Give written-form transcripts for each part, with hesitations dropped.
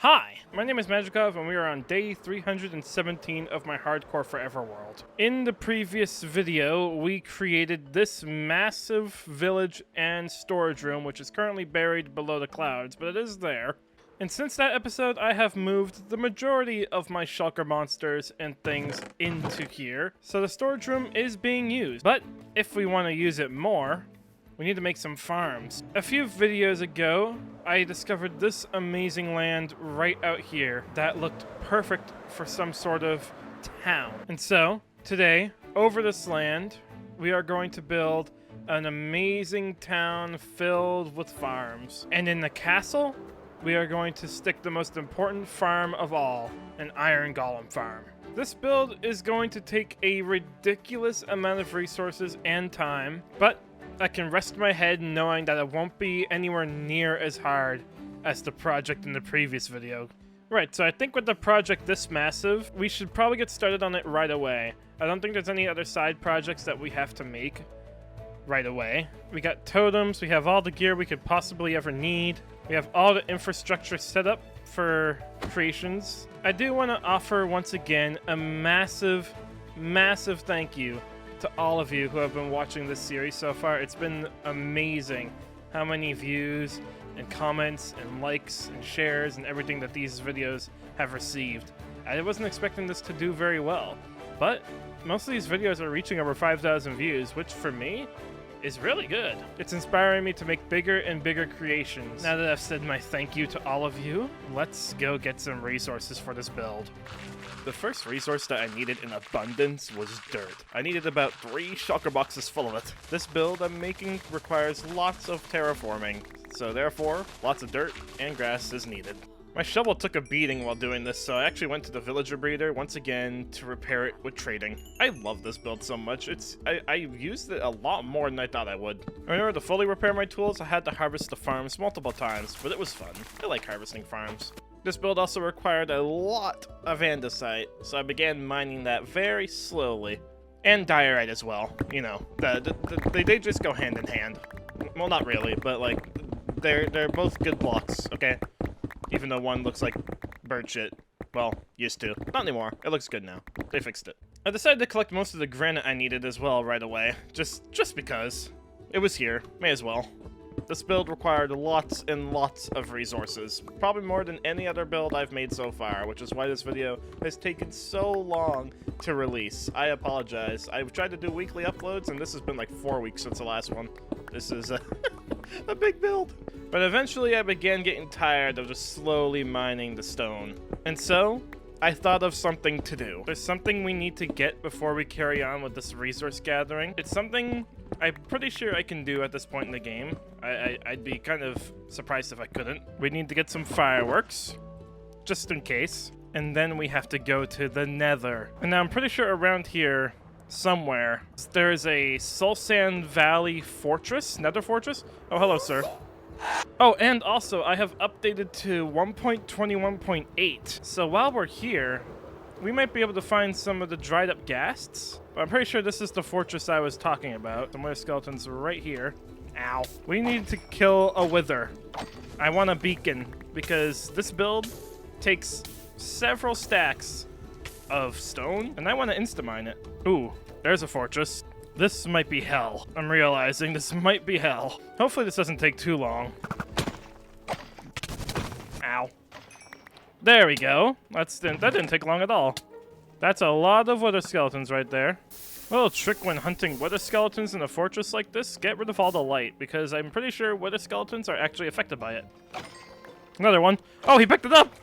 Hi, my name is Magicov, and we are on day 317 of my Hardcore Forever world. In the previous video, we created this massive village and storage room, which is currently buried below the clouds, but it is there. And since that episode, I have moved the majority of my shulker monsters and things into here, so the storage room is being used. But if we want to use it more, we need to make some farms. A few videos ago, I discovered this amazing land right out here that looked perfect for some sort of town. And so, today, over this land, we are going to build an amazing town filled with farms. And in the castle, we are going to stick the most important farm of all, an iron golem farm. This build is going to take a ridiculous amount of resources and time, but I can rest my head knowing that it won't be anywhere near as hard as the project in the previous video. Right, so I think with the project this massive, we should probably get started on it right away. I don't think there's any other side projects that we have to make right away. We got totems, we have all the gear we could possibly ever need. We have all the infrastructure set up for creations. I do want to offer once again a massive thank you to all of you who have been watching this series so far. It's been amazing how many views and comments and likes and shares and everything that these videos have received. I wasn't expecting this to do very well, but most of these videos are reaching over 5,000 views, which for me is really good. It's inspiring me to make bigger and bigger creations. Now that I've said my thank you to all of you, let's go get some resources for this build. The first resource that I needed in abundance was dirt. I needed about 3 shulker boxes full of it. This build I'm making requires lots of terraforming, so therefore, lots of dirt and grass is needed. My shovel took a beating while doing this, so I actually went to the villager breeder once again to repair it with trading. I love this build so much. I used it a lot more than I thought I would. In order to fully repair my tools, I had to harvest the farms multiple times, but it was fun. I like harvesting farms. This build also required a lot of andesite, so I began mining that very slowly. And diorite as well, you know. They just go hand in hand. Well, not really, but like, they're both good blocks, okay? Even though one looks like bird shit. Well, used to. Not anymore. It looks good now. They fixed it. I decided to collect most of the granite I needed as well right away. Just because. It was here. May as well. This build required lots and lots of resources. Probably more than any other build I've made so far, which is why this video has taken so long to release. I apologize. I've tried to do weekly uploads, and this has been like 4 weeks since the last one. This is a big build. But eventually I began getting tired of just slowly mining the stone. And so, I thought of something to do. There's something we need to get before we carry on with this resource gathering. It's something I'm pretty sure I can do at this point in the game. I'd be kind of surprised if I couldn't. We need to get some fireworks, just in case. And then we have to go to the Nether. And now I'm pretty sure around here, somewhere, there's a Sulsan Valley Fortress, Nether Fortress. Oh, hello, sir. Oh, and also, I have updated to 1.21.8. So while we're here, we might be able to find some of the dried up ghasts. But I'm pretty sure this is the fortress I was talking about. Some wither skeletons right here. Ow. We need to kill a wither. I want a beacon, because this build takes several stacks of stone, and I want to insta-mine it. Ooh, there's a fortress. This might be hell. I'm realizing this might be hell. Hopefully this doesn't take too long. Ow. There we go. That didn't take long at all. That's a lot of wither skeletons right there. A little trick when hunting wither skeletons in a fortress like this, get rid of all the light, because I'm pretty sure wither skeletons are actually affected by it. Another one. Oh, he picked it up!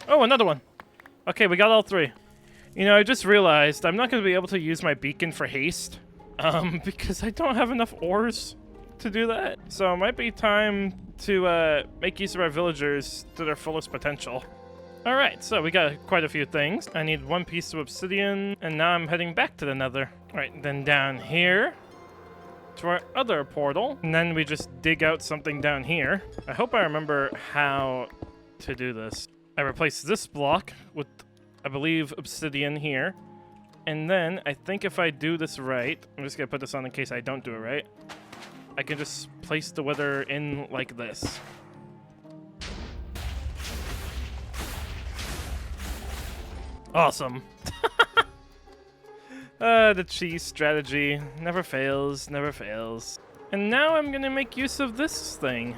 Oh, another one. Okay, we got all 3. You know, I just realized I'm not going to be able to use my beacon for haste, because I don't have enough ores to do that. So it might be time to make use of our villagers to their fullest potential. Alright, so we got quite a few things. I need 1 piece of obsidian, and now I'm heading back to the Nether. Alright, then down here to our other portal, and then we just dig out something down here. I hope I remember how to do this. I replace this block with, I believe, obsidian here. And then, I think if I do this right, I'm just gonna put this on in case I don't do it right, I can just place the wither in like this. Awesome. The cheese strategy never fails, never fails. And now I'm gonna make use of this thing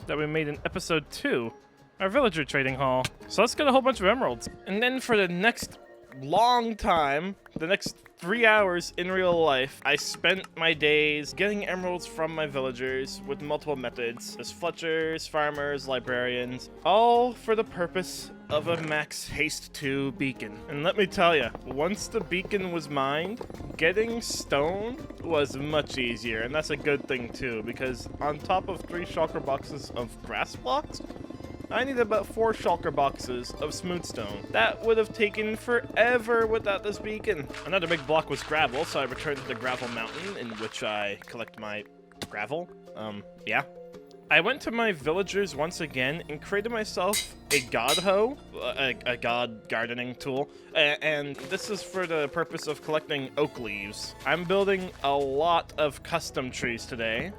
that we made in episode 2, our villager trading hall. So let's get a whole bunch of emeralds. And then for the next long time, the next 3 hours in real life, I spent my days getting emeralds from my villagers with multiple methods. As fletchers, farmers, librarians, all for the purpose of a max haste 2 beacon. And let me tell you, once the beacon was mined, getting stone was much easier. And that's a good thing too, because on top of 3 shulker boxes of grass blocks, I need about 4 shulker boxes of smooth stone. That would have taken forever without this beacon. Another big block was gravel, so I returned to the gravel mountain in which I collect my gravel. Yeah. I went to my villagers once again and created myself a god hoe, a god gardening tool, and this is for the purpose of collecting oak leaves. I'm building a lot of custom trees today.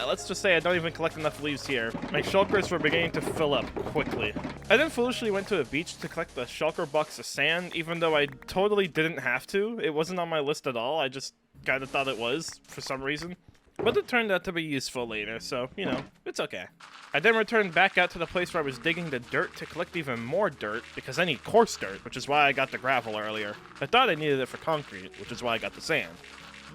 Let's just say I don't even collect enough leaves here. My shulkers were beginning to fill up quickly. I then foolishly went to a beach to collect the shulker box of sand, even though I totally didn't have to. It wasn't on my list at all. I just kind of thought it was for some reason. But it turned out to be useful later, so, you know, it's okay. I then returned back out to the place where I was digging the dirt to collect even more dirt, because I need coarse dirt, which is why I got the gravel earlier. I thought I needed it for concrete, which is why I got the sand.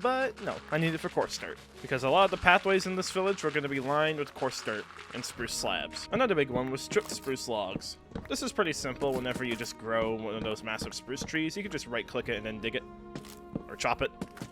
But no, I need it for coarse dirt, because a lot of the pathways in this village were going to be lined with coarse dirt and spruce slabs. Another big one was stripped spruce logs. This is pretty simple. Whenever you just grow one of those massive spruce trees, you can just right-click it and then dig it, or chop it,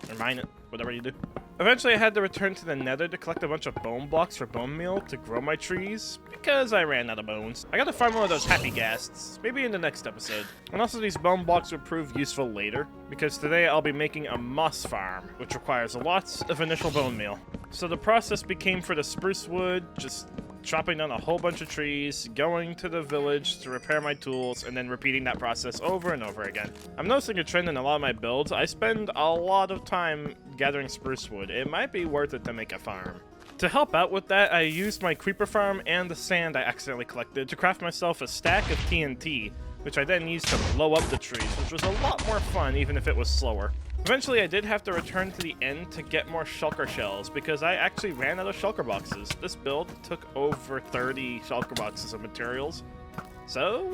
or mine it, whatever you do. Eventually, I had to return to the Nether to collect a bunch of bone blocks for bone meal to grow my trees, because I ran out of bones. I gotta find one of those happy ghasts, maybe in the next episode. And also, these bone blocks will prove useful later, because today I'll be making a moss farm, which requires lots of initial bone meal. So the process became for the spruce wood, just chopping down a whole bunch of trees, going to the village to repair my tools, and then repeating that process over and over again. I'm noticing a trend in a lot of my builds. I spend a lot of time gathering spruce wood. It might be worth it to make a farm. To help out with that, I used my creeper farm and the sand I accidentally collected to craft myself a stack of TNT, which I then used to blow up the trees, which was a lot more fun even if it was slower. Eventually, I did have to return to the end to get more shulker shells, because I actually ran out of shulker boxes. This build took over 30 shulker boxes of materials, so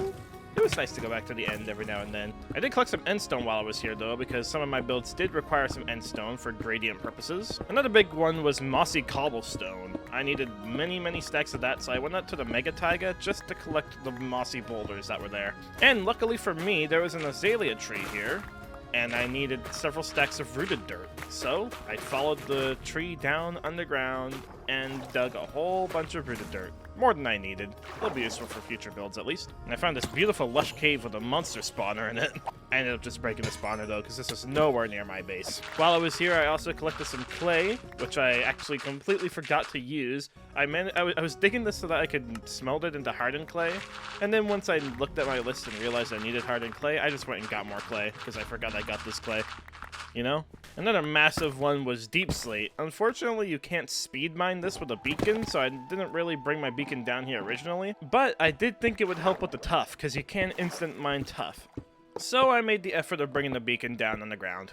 it was nice to go back to the end every now and then. I did collect some endstone while I was here, though, because some of my builds did require some endstone for gradient purposes. Another big one was mossy cobblestone. I needed many, many stacks of that, so I went out to the Mega Taiga just to collect the mossy boulders that were there. And luckily for me, there was an azalea tree here, and I needed several stacks of rooted dirt. So I followed the tree down underground and dug a whole bunch of rooted dirt. More than I needed. It'll be useful for future builds, at least. And I found this beautiful lush cave with a monster spawner in it. I ended up just breaking the spawner, though, because this is nowhere near my base. While I was here, I also collected some clay, which I actually completely forgot to use. I was digging this so that I could smelt it into hardened clay. And then once I looked at my list and realized I needed hardened clay, I just went and got more clay, because I forgot I got this clay. You know? Another massive one was deep slate. Unfortunately, you can't speed mine this with a beacon, so I didn't really bring my beacon down here originally. But I did think it would help with the tuff, because you can instant mine tuff. So I made the effort of bringing the beacon down on the ground.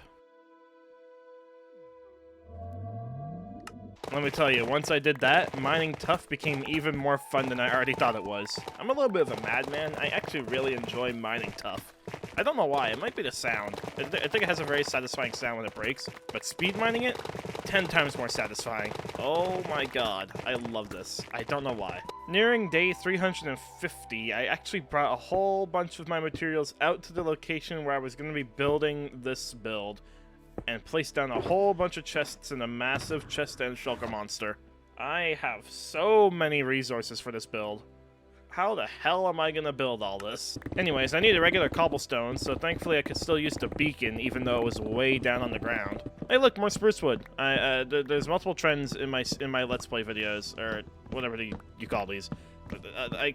Let me tell you, once I did that, mining tuff became even more fun than I already thought it was. I'm a little bit of a madman. I actually really enjoy mining tuff. I don't know why. It might be the sound. I think it has a very satisfying sound when it breaks. But speed mining it, 10 times more satisfying. Oh my god. I love this. I don't know why. Nearing day 350, I actually brought a whole bunch of my materials out to the location where I was going to be building this build, and placed down a whole bunch of chests in a massive chest and shulker monster. I have so many resources for this build. How the hell am I gonna build all this? Anyways, I need a regular cobblestone, so thankfully I could still use the beacon, even though it was way down on the ground. Hey look, more spruce wood. There's multiple trends in my Let's Play videos, or whatever you call these. I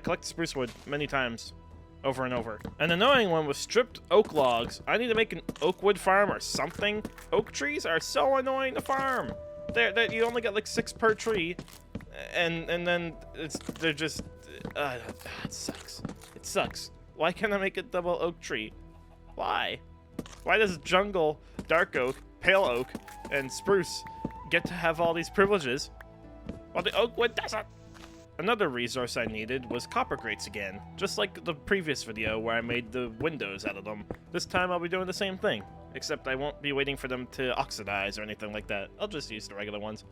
collect spruce wood many times. Over and over. An annoying one was stripped oak logs. I need to make an oak wood farm or something. Oak trees are so annoying to farm. You only get like 6 per tree, and then they're just it sucks. It sucks. Why can't I make a double oak tree? Why? Why does jungle, dark oak, pale oak, and spruce get to have all these privileges, while the oak wood doesn't? Another resource I needed was copper grates again, just like the previous video where I made the windows out of them. This time I'll be doing the same thing, except I won't be waiting for them to oxidize or anything like that. I'll just use the regular ones.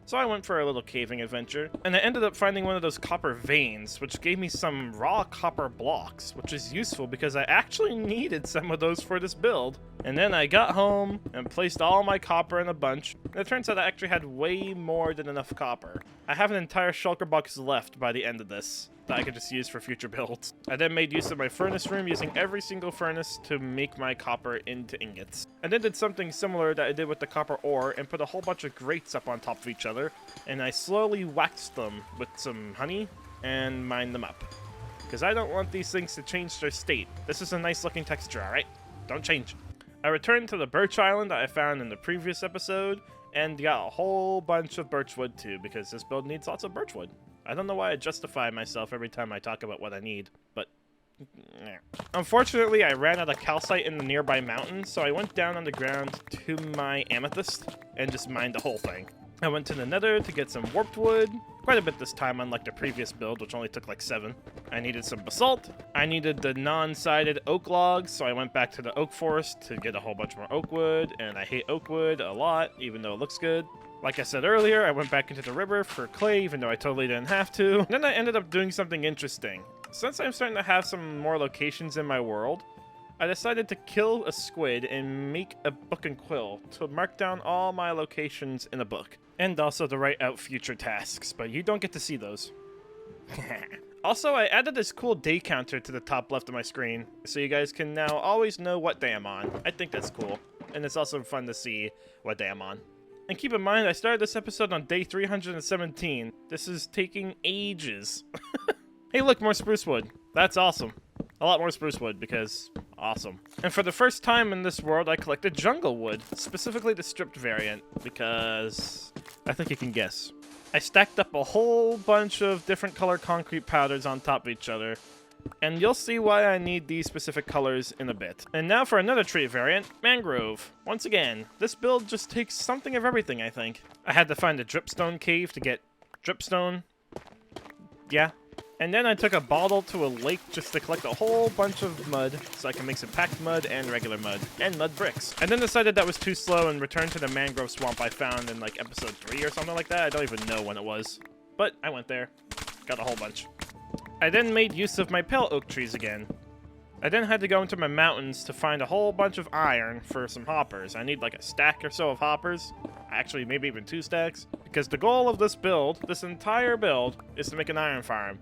So I went for a little caving adventure, and I ended up finding one of those copper veins, which gave me some raw copper blocks, which is useful because I actually needed some of those for this build. And then I got home and placed all my copper in a bunch, and it turns out I actually had way more than enough copper. I have an entire shulker box left by the end of this that I could just use for future builds. I then made use of my furnace room, using every single furnace to make my copper into ingots. I then did something similar that I did with the copper ore and put a whole bunch of grates up on top of each other, and I slowly waxed them with some honey and mined them up. Because I don't want these things to change their state. This is a nice looking texture, alright? Don't change. I returned to the birch island that I found in the previous episode, and got a whole bunch of birchwood too, because this build needs lots of birchwood. I don't know why I justify myself every time I talk about what I need, but... Unfortunately, I ran out of calcite in the nearby mountain, so I went down on the ground to my amethyst and just mined the whole thing. I went to the Nether to get some warped wood, quite a bit this time unlike the previous build, which only took like 7. I needed some basalt, I needed the non-sided oak logs, so I went back to the oak forest to get a whole bunch more oak wood, and I hate oak wood a lot, even though it looks good. Like I said earlier, I went back into the river for clay, even though I totally didn't have to. And then I ended up doing something interesting. Since I'm starting to have some more locations in my world, I decided to kill a squid and make a book and quill to mark down all my locations in a book. And also to write out future tasks, but you don't get to see those. Also, I added this cool day counter to the top left of my screen, so you guys can now always know what day I'm on. I think that's cool. And it's also fun to see what day I'm on. And keep in mind, I started this episode on day 317. This is taking ages. Hey look, more spruce wood. That's awesome. A lot more spruce wood, because awesome. And for the first time in this world, I collected jungle wood, specifically the stripped variant, because I think you can guess. I stacked up a whole bunch of different color concrete powders on top of each other, and you'll see why I need these specific colors in a bit. And now for another tree variant, mangrove. Once again, this build just takes something of everything, I think. I had to find a dripstone cave to get dripstone. Yeah. And then I took a bottle to a lake just to collect a whole bunch of mud, so I can make some packed mud and regular mud, and mud bricks. And then decided that was too slow and returned to the mangrove swamp I found in like episode 3 or something like that. I don't even know when it was. But I went there, got a whole bunch. I then made use of my pale oak trees again. I then had to go into my mountains to find a whole bunch of iron for some hoppers. I need like a stack or so of hoppers. Actually, maybe even 2 stacks. Because the goal of this build, this entire build, is to make an iron farm.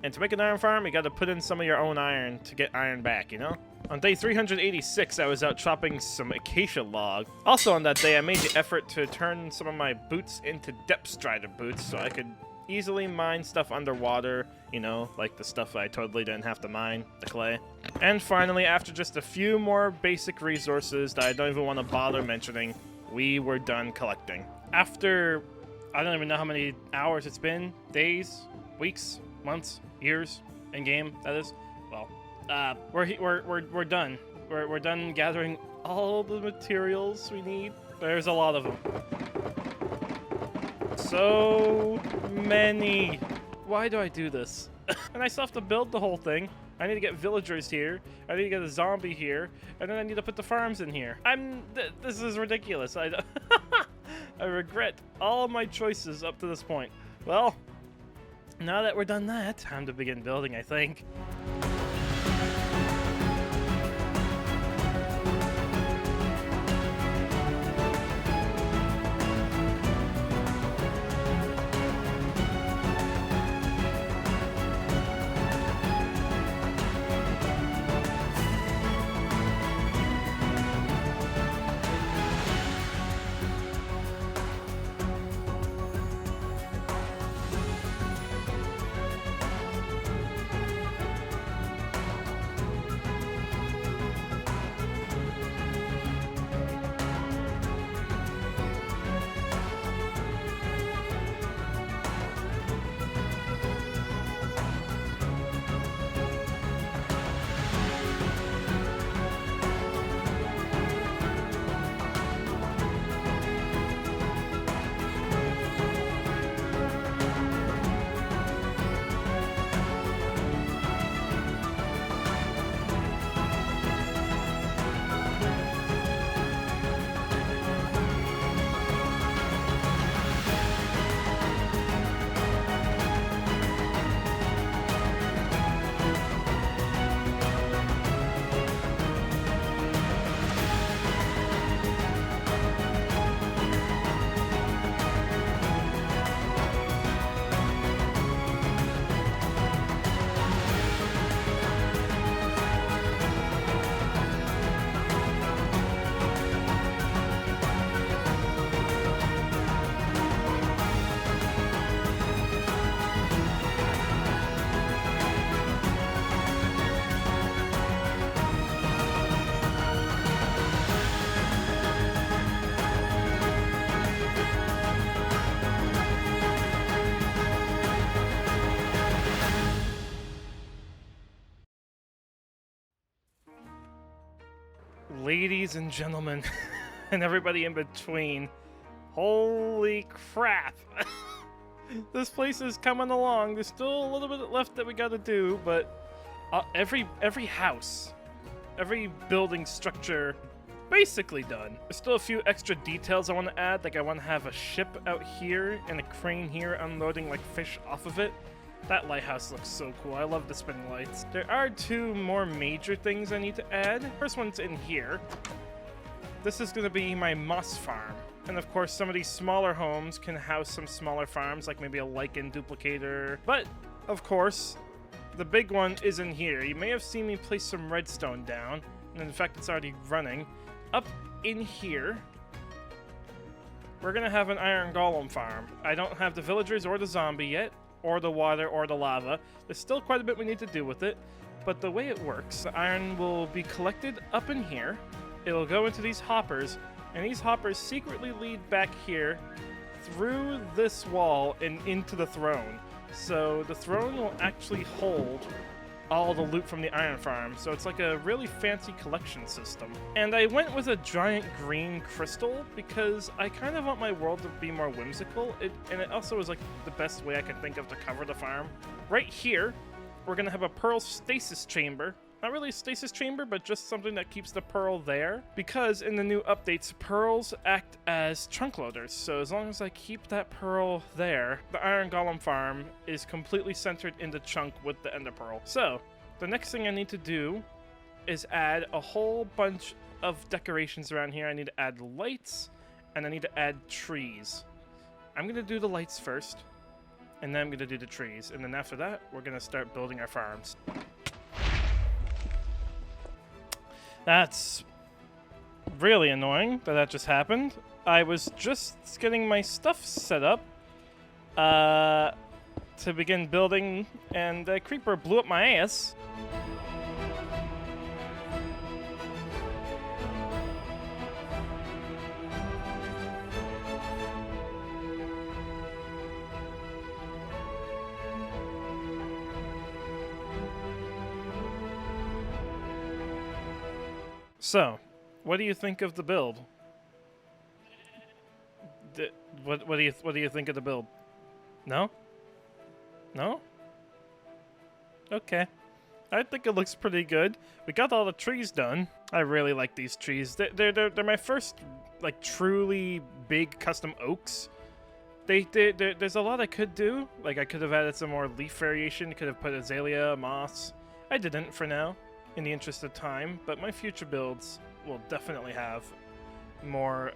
And to make an iron farm, you gotta put in some of your own iron to get iron back, you know? On day 386, I was out chopping some acacia log. Also on that day, I made the effort to turn some of my boots into depth strider boots so I could easily mine stuff underwater, you know, like the stuff I totally didn't have to mine, the clay. And finally, after just a few more basic resources that I don't even want to bother mentioning, we were done collecting. After, I don't even know how many hours it's been, days, weeks, months, years, in game, that is. Well, we're done. We're done gathering all the materials we need. There's a lot of them. So many. Why do I do this? And I still have to build the whole thing. I need to get villagers here. I need to get a zombie here, and then I need to put the farms in here. This is ridiculous. I regret all my choices up to this point. Well, now that we're done that, time to begin building, I think. Ladies and gentlemen, and everybody in between, holy crap. This place is coming along. There's still a little bit left that we gotta do, but every house, every building structure, basically done. There's still a few extra details I want to add, like I want to have a ship out here and a crane here unloading like fish off of it. That lighthouse looks so cool. I love the spinning lights. There are two more major things I need to add. First one's in here. This is going to be my moss farm. And of course, some of these smaller homes can house some smaller farms, like maybe a lichen duplicator. But, of course, the big one is in here. You may have seen me place some redstone down. And in fact, it's already running. Up in here, we're going to have an iron golem farm. I don't have the villagers or the zombie yet, or the water or the lava. There's still quite a bit we need to do with it. But the way it works, the iron will be collected up in here. It'll go into these hoppers, and these hoppers secretly lead back here through this wall and into the throne. So the throne will actually hold all the loot from the iron farm, so it's like a really fancy collection system. And I went with a giant green crystal because I kind of want my world to be more whimsical, and it also is like the best way I can think of to cover the farm. Right here, we're gonna have a pearl stasis chamber. Not really a stasis chamber, but just something that keeps the pearl there. Because in the new updates, pearls act as chunk loaders. So as long as I keep that pearl there, the iron golem farm is completely centered in the chunk with the ender pearl. So the next thing I need to do is add a whole bunch of decorations around here. I need to add lights, and I need to add trees. I'm going to do the lights first, and then I'm going to do the trees. And then after that, we're going to start building our farms. That's really annoying that just happened. I was just getting my stuff set up to begin building, and the creeper blew up my ass. So, what do you think of the build? What do you think of the build? No? No? Okay. I think it looks pretty good. We got all the trees done. I really like these trees. They're my first like truly big custom oaks. There's a lot I could do. Like I could have added some more leaf variation. Could have put azalea, moss. I didn't for now, in the interest of time, but my future builds will definitely have more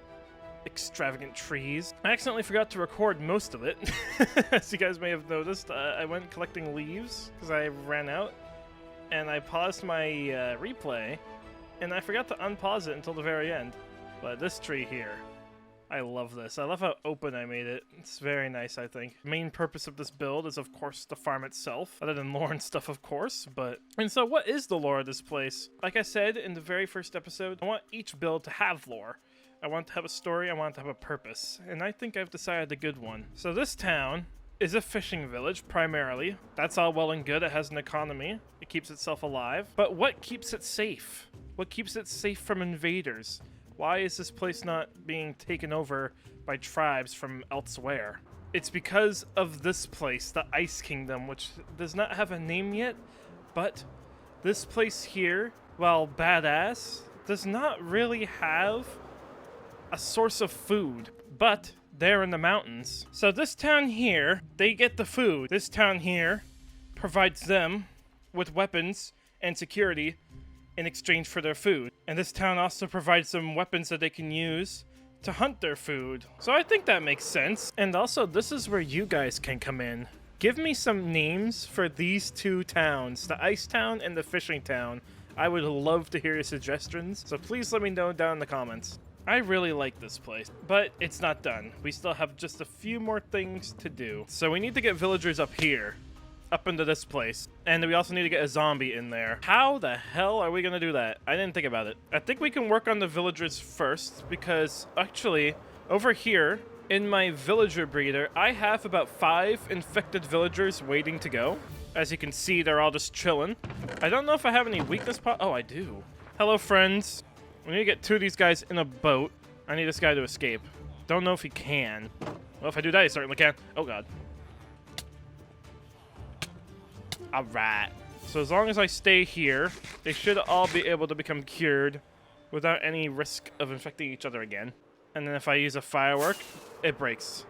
extravagant trees. I accidentally forgot to record most of it. As you guys may have noticed, I went collecting leaves because I ran out, and I paused my replay, and I forgot to unpause it until the very end. But this tree here, I love this. I love how open I made it. It's very nice, I think. The main purpose of this build is, of course, the farm itself, other than lore and stuff, of course, but... And so what is the lore of this place? Like I said in the very first episode, I want each build to have lore. I want to have a story, I want to have a purpose, and I think I've decided a good one. So this town is a fishing village, primarily. That's all well and good. It has an economy. It keeps itself alive. But what keeps it safe? What keeps it safe from invaders? Why is this place not being taken over by tribes from elsewhere? It's because of this place, the Ice Kingdom, which does not have a name yet, but this place here, while badass, does not really have a source of food, but they're in the mountains. So this town here, they get the food. This town here provides them with weapons and security in exchange for their food. And this town also provides some weapons that they can use to hunt their food. So I think that makes sense. And also, this is where you guys can come in. Give me some names for these two towns, the Ice Town and the Fishing Town. I would love to hear your suggestions, so please let me know down in the comments. I really like this place, but it's not done. We still have just a few more things to do. So we need to get villagers up here, up into this place. And we also need to get a zombie in there. How the hell are we gonna do that? I didn't think about it. I think we can work on the villagers first, because actually, over here, in my villager breeder, I have about 5 infected villagers waiting to go. As you can see, they're all just chilling. I don't know if I have any weakness oh, I do. Hello, friends. We need to get 2 of these guys in a boat. I need this guy to escape. Don't know if he can. Well, if I do that, he certainly can. Oh, God. Alright. So as long as I stay here, they should all be able to become cured without any risk of infecting each other again. And then if I use a firework, it breaks.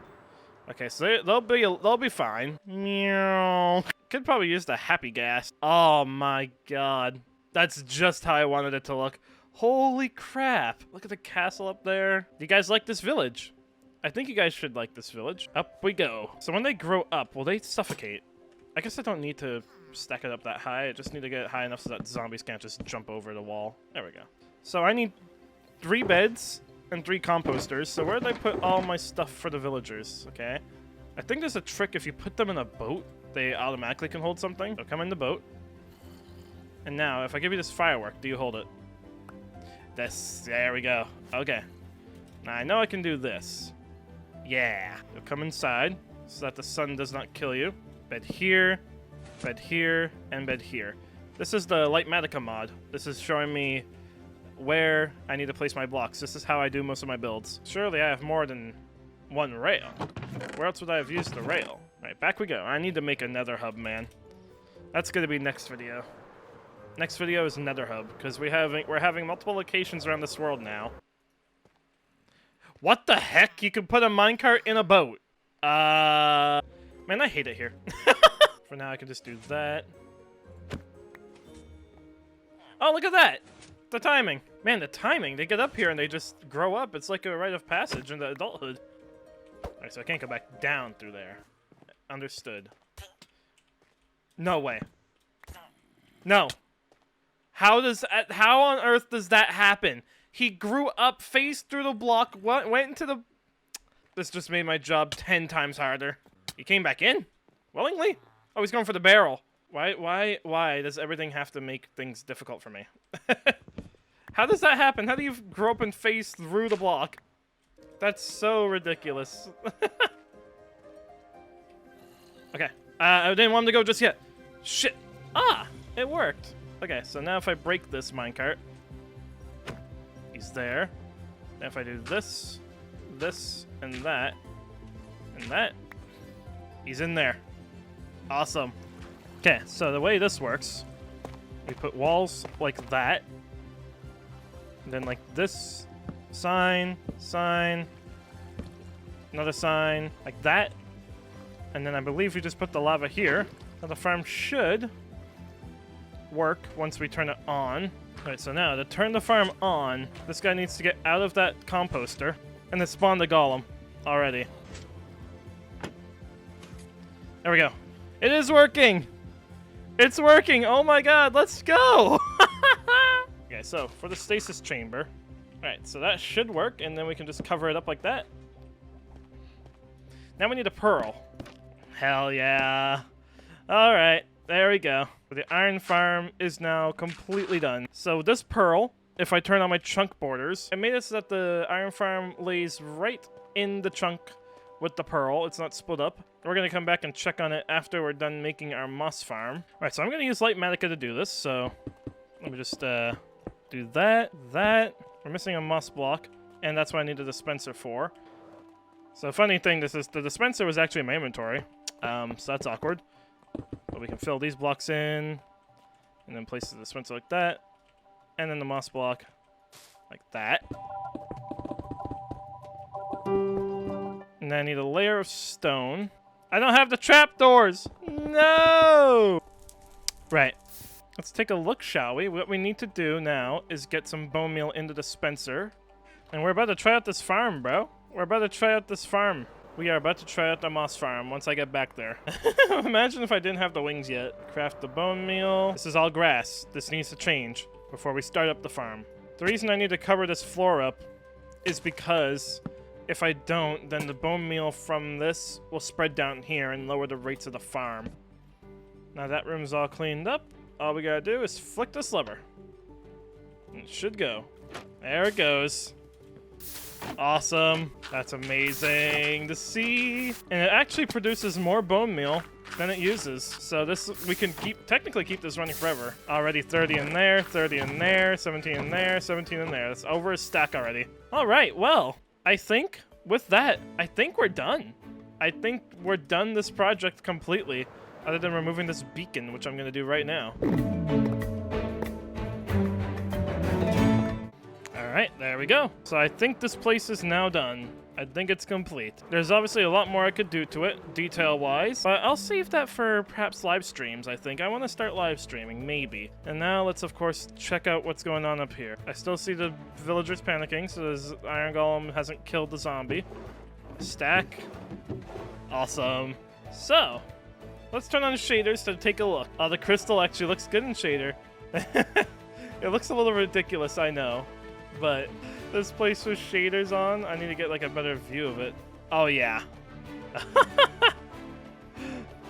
Okay, so they'll be fine. Meow. Could probably use the happy gas. Oh my god. That's just how I wanted it to look. Holy crap. Look at the castle up there. Do you guys like this village? I think you guys should like this village. Up we go. So when they grow up, will they suffocate? I guess I don't need to stack it up that high. I just need to get it high enough so that zombies can't just jump over the wall. There we go. So I need 3 beds and 3 composters. So where did I put all my stuff for the villagers? Okay. I think there's a trick. If you put them in a boat, they automatically can hold something. So come in the boat. And now, if I give you this firework, do you hold it? There we go. Okay. Now I know I can do this. Yeah. You'll come inside so that the sun does not kill you. Bed here, and bed here. This is the Lightmatica mod. This is showing me where I need to place my blocks. This is how I do most of my builds. Surely I have more than 1 rail. Where else would I have used the rail? Alright, back we go. I need to make a nether hub, man. That's gonna be next video. Next video is nether hub, because we're having multiple locations around this world now. What the heck? You can put a minecart in a boat. Man, I hate it here. For now, I can just do that. Oh, look at that! The timing. Man, the timing. They get up here and they just grow up. It's like a rite of passage into adulthood. Alright, so I can't go back down through there. Understood. No way. No. How on earth does that happen? He grew up, phased through the block, went into the... This just made my job 10 times harder. He came back in? Willingly? Oh, he's going for the barrel. Why does everything have to make things difficult for me? How does that happen? How do you grow up and phase through the block? That's so ridiculous. Okay. I didn't want him to go just yet. Shit. Ah! It worked. Okay, so now if I break this minecart, he's there. Now if I do this, and that, he's in there. Awesome. Okay, so the way this works, we put walls like that, and then like this, sign, another sign, like that, and then I believe we just put the lava here. Now the farm should work once we turn it on. Alright, so now to turn the farm on, this guy needs to get out of that composter and then spawn the golem already. There we go. It is working! It's working! Oh my god, let's go! Okay, so for the stasis chamber. Alright, so that should work, and then we can just cover it up like that. Now we need a pearl. Hell yeah. Alright, there we go. The iron farm is now completely done. So this pearl, if I turn on my chunk borders, it made it so that the iron farm lays right in the chunk with the pearl. It's not split up. We're going to come back and check on it after we're done making our moss farm. Alright, so I'm going to use Lightmatica to do this. So let me just do that. We're missing a moss block, and that's what I need a dispenser for. So funny thing, the dispenser was actually in my inventory. So that's awkward. But we can fill these blocks in, and then place the dispenser like that, and then the moss block like that. And then I need a layer of stone. I don't have the trapdoors! No! Right. Let's take a look, shall we? What we need to do now is get some bone meal in the dispenser. And we're about to try out this farm, bro. We're about to try out this farm. We are about to try out the moss farm once I get back there. Imagine if I didn't have the wings yet. Craft the bone meal. This is all grass. This needs to change before we start up the farm. The reason I need to cover this floor up is because if I don't, then the bone meal from this will spread down here and lower the rates of the farm. Now that room's all cleaned up. All we gotta do is flick this lever. And it should go. There it goes. Awesome. That's amazing to see. And it actually produces more bone meal than it uses. So this, we can technically keep this running forever. Already 30 in there, 30 in there, 17 in there, 17 in there. That's over a stack already. All right, well, I think with that, I think we're done. I think we're done this project completely, other than removing this beacon, which I'm gonna do right now. All right, there we go. So I think this place is now done. I think it's complete. There's obviously a lot more I could do to it, detail-wise, but I'll save that for perhaps live streams, I think. I want to start live streaming, maybe. And now let's, of course, check out what's going on up here. I still see the villagers panicking, so this iron golem hasn't killed the zombie. Stack. Awesome. So, let's turn on the shaders to take a look. Oh, the crystal actually looks good in shader. It looks a little ridiculous, I know, but this place with shaders on, I need to get like a better view of it. Oh yeah.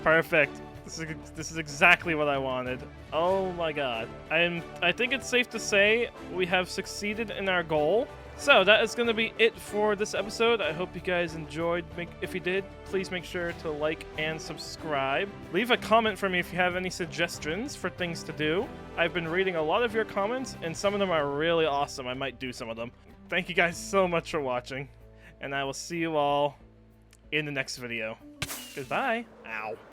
Perfect. This is exactly what I wanted. Oh my god. I think it's safe to say we have succeeded in our goal. So that is going to be it for this episode. I hope you guys enjoyed. If you did, please make sure to like and subscribe. Leave a comment for me if you have any suggestions for things to do. I've been reading a lot of your comments, and some of them are really awesome. I might do some of them. Thank you guys so much for watching, and I will see you all in the next video. Goodbye. Ow.